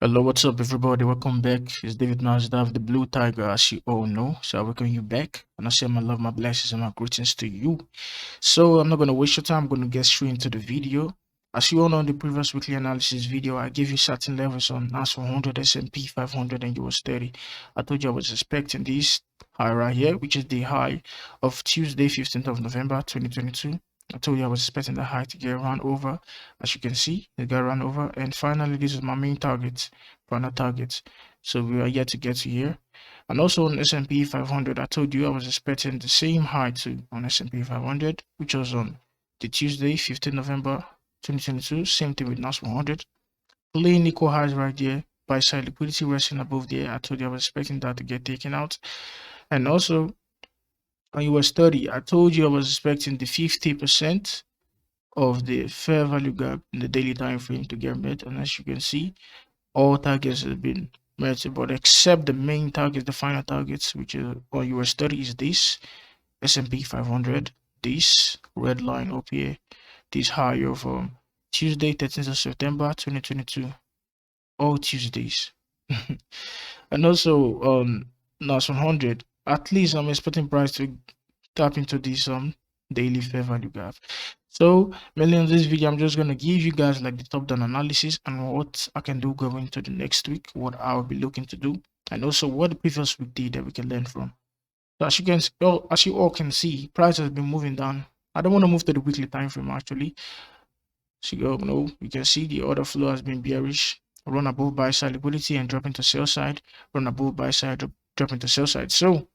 Hello, what's up, everybody? Welcome back. It's David Nasdaq, the Blue Tiger, as you all know. So I welcome you back, and I send my love, my blessings, and my greetings to you. So I'm not gonna waste your time. I'm gonna get straight into the video. As you all know, in the previous weekly analysis video, I gave you certain levels on nas100, S&P 500, and us30. I told you I was expecting this high right here, which is the high of Tuesday, 15th of November, 2022. I told you I was expecting the high to get run over. As you can see, it got run over. And finally, this is my main target, final target. So we are yet to get to here. And also on S&P 500, I told you I was expecting the same high too on S&P 500, which was on the Tuesday, 15 November 2022. Same thing with nas100. Clean equal highs right there. Buy side liquidity resting above there. I told you I was expecting that to get taken out. And also on us30, I told you I was expecting the 50% of the fair value gap in the daily time frame to get met. And as you can see, all targets have been met, but except the main target, the final targets, which is on us30 is this S&P 500, this red line up here, this high of Tuesday, 13th of September 2022, all Tuesdays. And also on nas100, at least I'm expecting price to tap into this daily fair value gap. So mainly in this video, I'm just gonna give you guys like the top down analysis and what I can do going into the next week, what I'll be looking to do, and also what the previous week did that we can learn from. So as you all can see, price has been moving down. I don't want to move to the weekly time frame actually. So you can see the order flow has been bearish, run above buy side liquidity and drop into sell side, run above buy side, drop into sell side. So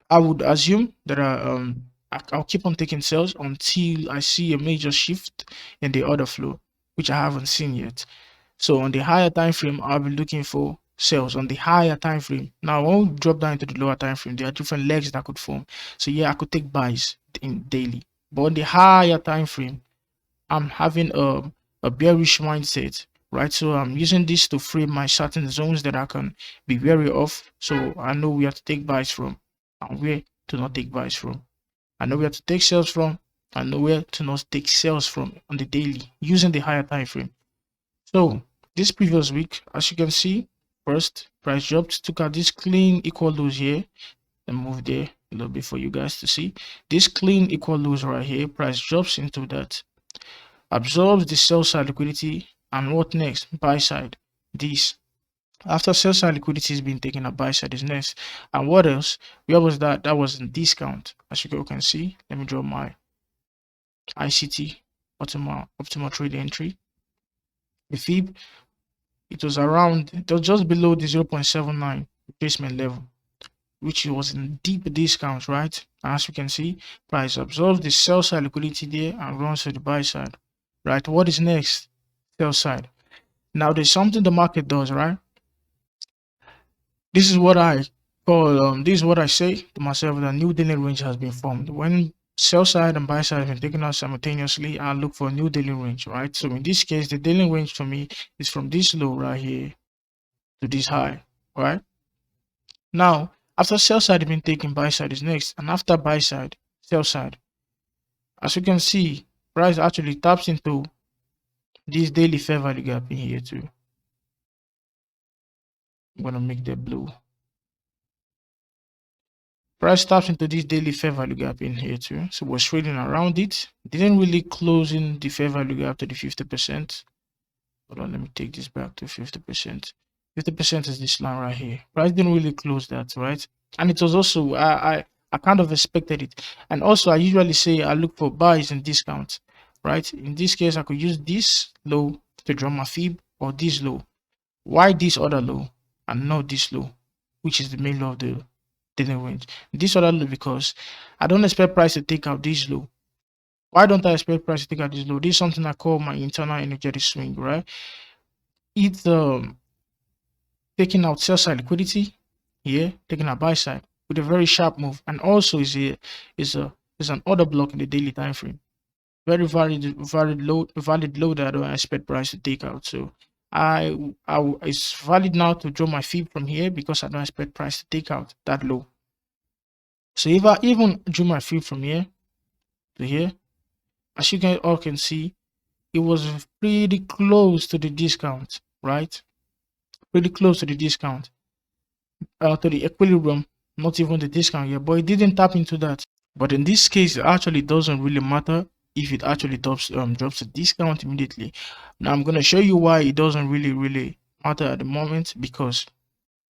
I would assume that I'll keep on taking sales until I see a major shift in the order flow, which I haven't seen yet. So on the higher time frame, I'll be looking for sales on the higher time frame. Now, when we drop down into the lower time frame, there are different legs that could form. So yeah, I could take buys in daily, but on the higher time frame, I'm having a bearish mindset, right? So I'm using this to frame my certain zones that I can be wary of. So I know where to take buys from and where to not take buys from. I know where to take sales from. I know where to not take sales from on the daily using the higher time frame. So this previous week, as you can see, first price dropped, took out this clean equal lows here and move there a little bit for you guys to see. This clean equal lows right here, price drops into that, absorbs the sell side liquidity, and what next? Buy side. This after sell side liquidity is being taken up, buy side is next. And what else? Where was that? That was in discount. As you can see, let me draw my ICT optimal trade entry. The fib, it was just below the 0.79 retracement level, which was in deep discount, right? As you can see, price absorbs the sell side liquidity there and runs to the buy side, right? What is next? Sell side. Now there's something the market does, right? This is what I this is what I say to myself, that new daily range has been formed. When sell side and buy side have been taken out simultaneously, I look for a new daily range, right? So in this case, the daily range for me is from this low right here to this high, right? Now, after sell side has been taken, buy side is next, and after buy side, sell side. As you can see, price actually taps into this daily fair value gap in here too. I'm gonna make that blue. Price taps into this daily fair value gap in here too. So we're trading around it. Didn't really close in the fair value gap to the 50%. Hold on, let me take this back to 50%. 50% is this line right here. Price didn't really close that, right? And it was also I kind of expected it. And also I usually say I look for buys and discounts, right? In this case, I could use this low to draw my fib, or this low. Why this other low and not this low, which is the main low of the daily range? This other low because I don't expect price to take out this low. Why don't I expect price to take out this low? This is something I call my internal energetic swing, right? It's taking out sell side liquidity here, taking out buy side with a very sharp move, and also is an order block in the daily time frame. Very valid low that I don't expect price to take out. So it's valid now to draw my fib from here because I don't expect price to take out that low. So if I even drew my fib from here to here, as you all can see, it was pretty close to the discount, right? pretty close to the discount, to the equilibrium, not even the discount yet, but it didn't tap into that. But in this case, it actually doesn't really matter if it actually drops a discount immediately. Now I'm gonna show you why it doesn't really matter at the moment, because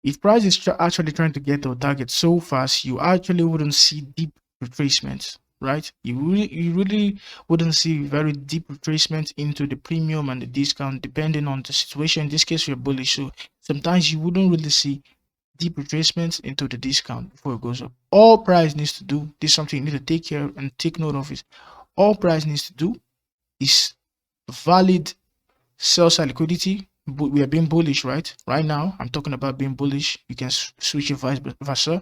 if price is actually trying to get to a target so fast, you actually wouldn't see deep retracements, right? You really wouldn't see very deep retracements into the premium and the discount, depending on the situation. In this case, you're bullish, so sometimes you wouldn't really see deep retracements into the discount before it goes up. All price needs to do, this is something you need to take care of and take note of, is all price needs to do is valid sell side liquidity. But we are being bullish, right? Right now, I'm talking about being bullish. You can switch it vice versa.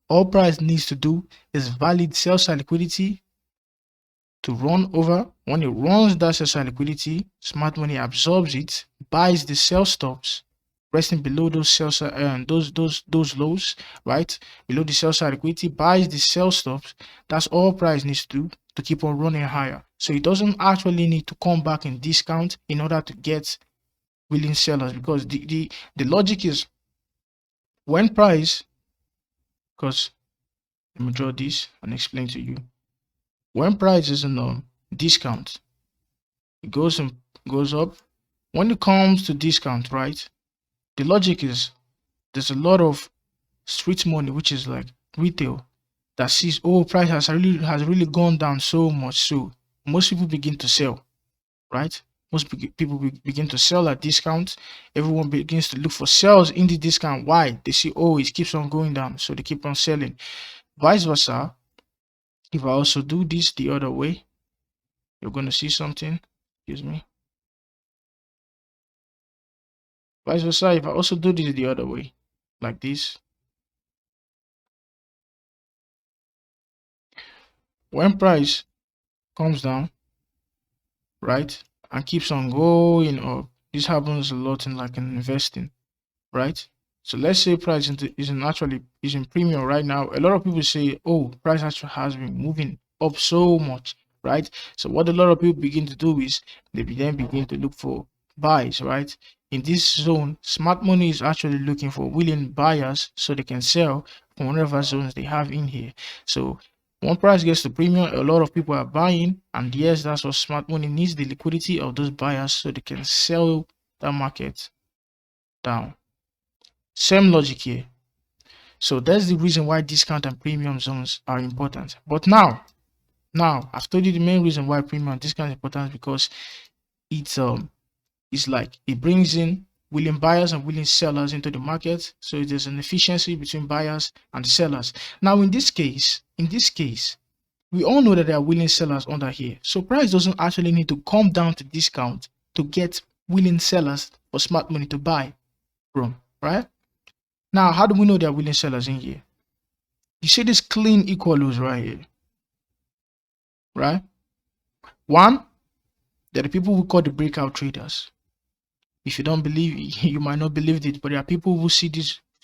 All price needs to do is valid sell side liquidity to run over. When it runs that sell side liquidity, smart money absorbs it, buys the sell stops resting below those sell side those lows, right? Below the sell side liquidity, buys the sell stops. That's all price needs to do to keep on running higher. So it doesn't actually need to come back in discount in order to get willing sellers, because the logic is when price, because let me draw this and explain to you. When price is in discount, it goes up. When it comes to discount, right, the logic is there's a lot of street money, which is like retail, that sees, oh, price has really gone down so much, so most people begin to sell, right? Most people begin to sell at discount. Everyone begins to look for sales in the discount. Why? They see, oh, it keeps on going down, so they keep on selling. Vice versa, if I also do this the other way, you're going to see something. Excuse me. Vice versa, if I also do this the other way, like this, when price comes down, right, and keeps on going up, this happens a lot in like in investing, right? So let's say price is in premium right now. A lot of people say, oh, price actually has been moving up so much, right? So what a lot of people begin to do is they then begin to look for buys, right? In this zone, smart money is actually looking for willing buyers so they can sell from whatever zones they have in here. So when price gets to premium, a lot of people are buying, and yes, that's what smart money needs, the liquidity of those buyers so they can sell that market down. Same logic here. So that's the reason why discount and premium zones are important. But now I've told you the main reason why premium and discount is important, because it's like it brings in willing buyers and willing sellers into the market. So there's an efficiency between buyers and sellers. Now in this case, we all know that there are willing sellers under here. So price doesn't actually need to come down to discount to get willing sellers for smart money to buy from, right? Now, how do we know there are willing sellers in here? You see this clean equal lows right here, right? One, there are people who call the breakout traders. If you don't believe, you might not believe it, but there are people who see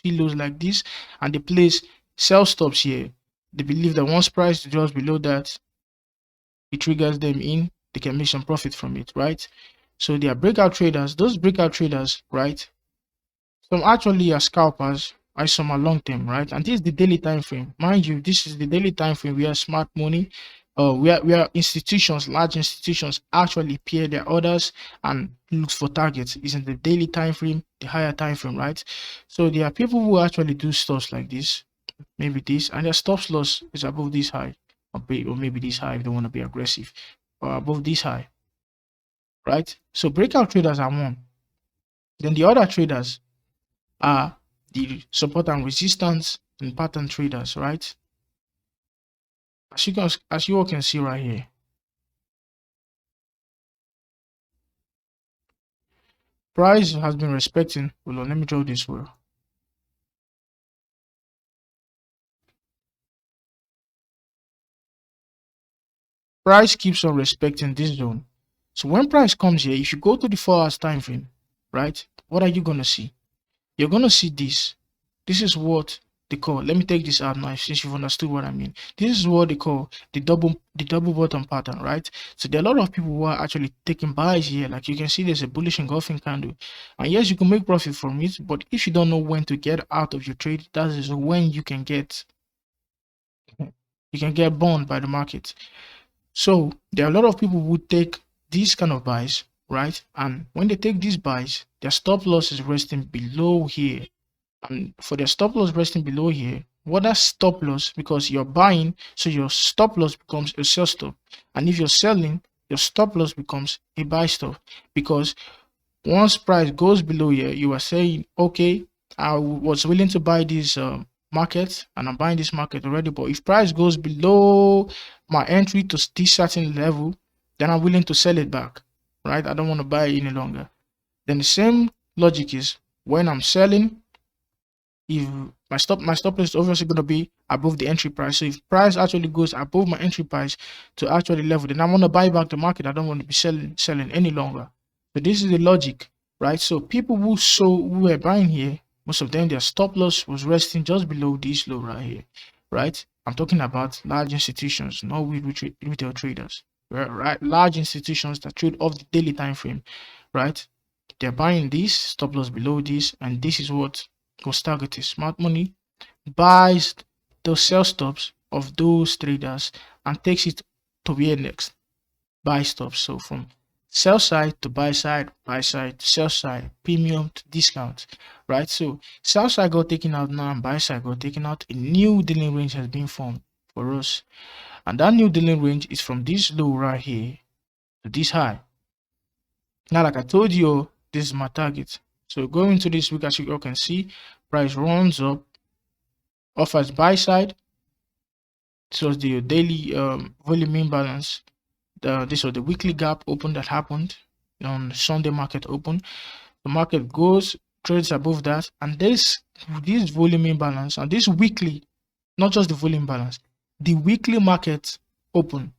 lows like this and they place sell stops here. They believe that once price drops below that, it triggers them in, they can make some profit from it, right? So they are breakout traders. Those breakout traders, right? Some actually are scalpers, and some are long term, right? And this is the daily time frame. Mind you, this is the daily time frame where smart money, where institutions, large institutions actually pair their orders and look for targets. Is in the daily time frame, the higher time frame, right? So there are people who actually do stuff like this, maybe this, and their stop loss is above this high, or maybe this high if they want to be aggressive, or above this high, right? So breakout traders are one. Then the other traders are the support and resistance and pattern traders, right? As you all can see right here, price has been respecting. Hold on, let me draw this well. Price keeps on respecting this zone. So when price comes here, if you go to the 4 hours time frame, right, what are you gonna see? You're gonna see this. This is what they call, let me take this out now since you've understood what I mean. This is what they call the double bottom pattern, right? So there are a lot of people who are actually taking buys here. Like you can see there's a bullish engulfing candle, and yes, you can make profit from it, but if you don't know when to get out of your trade, that is when you can get burned by the market. So there are a lot of people who take these kind of buys, right? And when they take these buys, their stop loss is resting below here. And for their stop loss resting below here, what that stop loss, because you're buying, so your stop loss becomes a sell stop. And if you're selling, your stop loss becomes a buy stop. Because once price goes below here, you are saying, okay, I was willing to buy this market and I'm buying this market already, but if price goes below my entry to this certain level, then I'm willing to sell it back, right? I don't want to buy it any longer. Then the same logic is when I'm selling, if my stop loss is obviously going to be above the entry price. So if price actually goes above my entry price to actually level, then I want to buy back the market. I don't want to be selling any longer. So this is the logic, right? So people who were buying here, most of them, their stop loss was resting just below this low right here, right? I'm talking about large institutions, not retail traders, right? Large institutions that trade off the daily time frame, right? They're buying this stop loss below this, and this is what was targeted. Smart money buys the sell stops of those traders and takes it to where next? Buy stops. So from sell side to buy side to sell side, premium to discount, right? So sell side got taken out now and buy side got taken out. A new dealing range has been formed for us, and that new dealing range is from this low right here to this high. Now, like I told you, this is my target. So going into this week, as you all can see, price runs up, offers buy side. This was the daily volume imbalance. This was the weekly gap open that happened on Sunday market open. The market goes, trades above that, and this volume imbalance and this weekly, not just the volume balance, the weekly market open.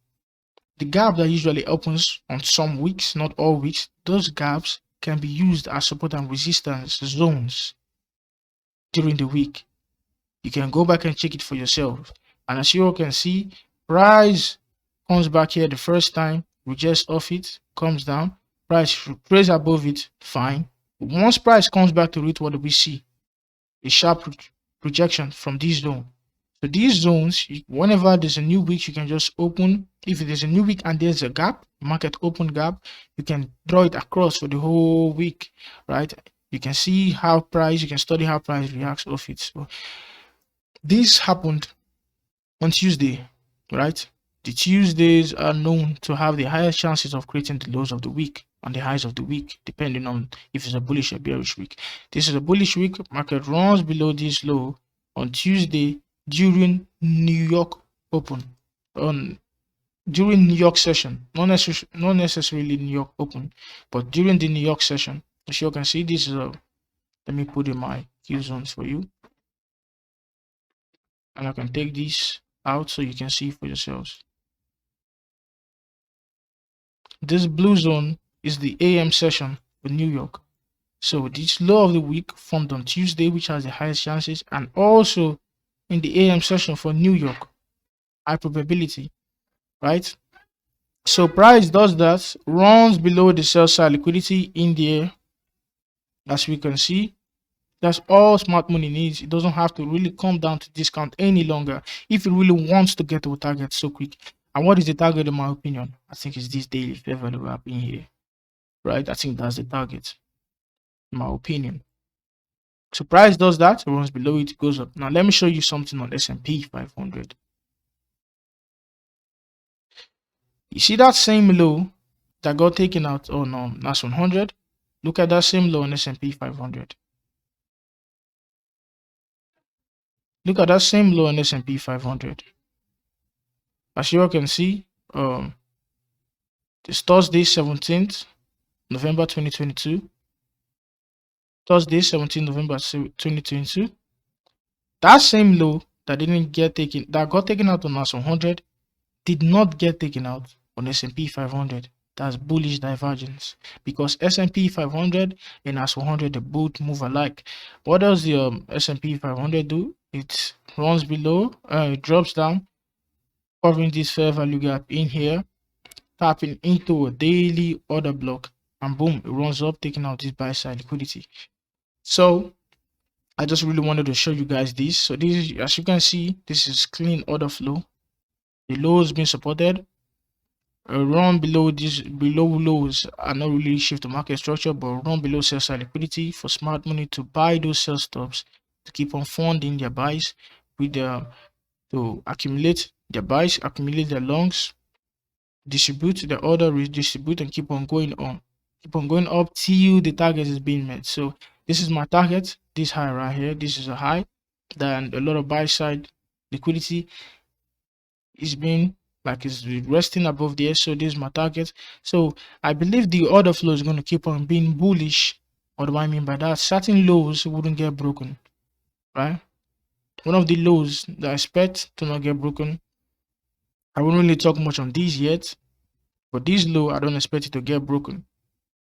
The gap that usually opens on some weeks, not all weeks, those gaps can be used as support and resistance zones during the week. You can go back and check it for yourself. And as you all can see, price comes back here the first time, rejects off it, comes down, price trades above it, fine. But once price comes back to it, what do we see? A sharp rejection from this zone. So these zones, whenever there's a new week, you can just open. If there's a new week and there's a gap, market open gap, you can draw it across for the whole week, right? You can see how price, you can study how price reacts off it. So this happened on Tuesday, right? The Tuesdays are known to have the highest chances of creating the lows of the week and the highs of the week, depending on if it's a bullish or bearish week. This is a bullish week. Market runs below this low on Tuesday during New York open, during New York session, not necessarily New York open, but during the New York session. As you can see, this is a, let me put in my Q zones for you, and I can take this out so you can see for yourselves. This blue zone is the AM session for New York. So this low of the week formed on Tuesday, which has the highest chances, and also in the AM session for New York, high probability, right? So price does that, runs below the sell side liquidity in there. As we can see, that's all smart money needs. It doesn't have to really come down to discount any longer if it really wants to get to a target so quick. And what is the target in my opinion? I think it's this daily fair value gap in here, right? I think that's the target in my opinion. So price does that, it runs below it, goes up. Now let me show you something on S&P 500. You see that same low that got taken out on nas100? Look at that same low on S&P 500. Look at that same low on S&P 500. As you all can see, it's Thursday 17th November 2022. Thursday 17th November 2022. That same low that didn't get taken, that got taken out on nas100, did not get taken out on S&P 500. That's bullish divergence, because S&P 500 and nas100, they both move alike. What does the S&P 500 do? it runs below, it drops down, covering this fair value gap in here, tapping into a daily order block, and boom, it runs up, taking out this buy side liquidity. So I just really wanted to show you guys this. So this is, as you can see, this is clean order flow. The lows being supported. Run below these lows are not really shift the market structure, but run below sell side liquidity for smart money to buy those sell stops to keep on funding their buys with their to accumulate their buys, accumulate their longs, distribute the order, redistribute, and keep on going up till the target is being met. So this is my target, this high right here. This is a high. Then a lot of buy side liquidity is being like is resting above there. So this is my target. So I believe the order flow is going to keep on being bullish. What do I mean by that? Certain lows wouldn't get broken, right? One of the lows that I expect to not get broken, I won't really talk much on these yet, but this low I don't expect it to get broken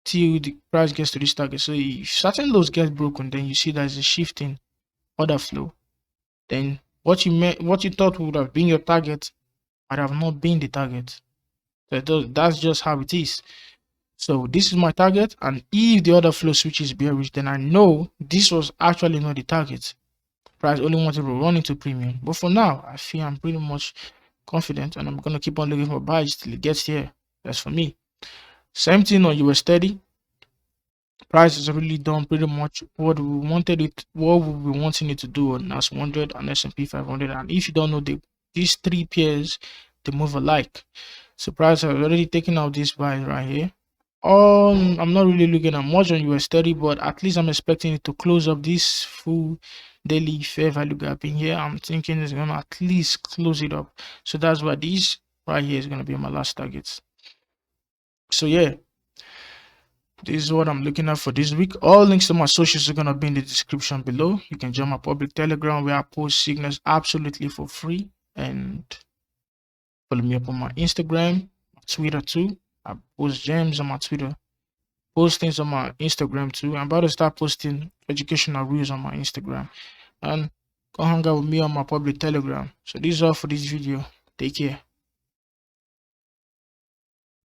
till the price gets to this target. So if certain lows get broken, then you see there's a shift in order flow. Then what you thought would have been your target might have not been the target. That's just how it is. So this is my target, and if the order flow switches bearish, then I know this was actually not the target. Price only wanted to run into premium. But for now, I feel I'm pretty much confident, and I'm gonna keep on looking for buys till it gets here. That's for me. Same thing on us30. Price has really done pretty much what we wanted it, what we were wanting it to do on nas100 and s&P500. And if you don't know, these three pairs, they move alike. So price has already taken out this buy right here. I'm not really looking at much on us30, but at least I'm expecting it to close up this full daily fair value gap in here. I'm thinking it's gonna at least close it up. So that's why this right here is gonna be my last target. So yeah, this is what I'm looking at for this week. All links to my socials are gonna be in the description below. You can join my public Telegram where I post signals absolutely for free, and follow me up on my Instagram, my Twitter too. I post gems on my Twitter, post things on my Instagram too. I'm about to start posting educational reels on my Instagram, and come hang out with me on my public Telegram. So this is all for this video. Take care.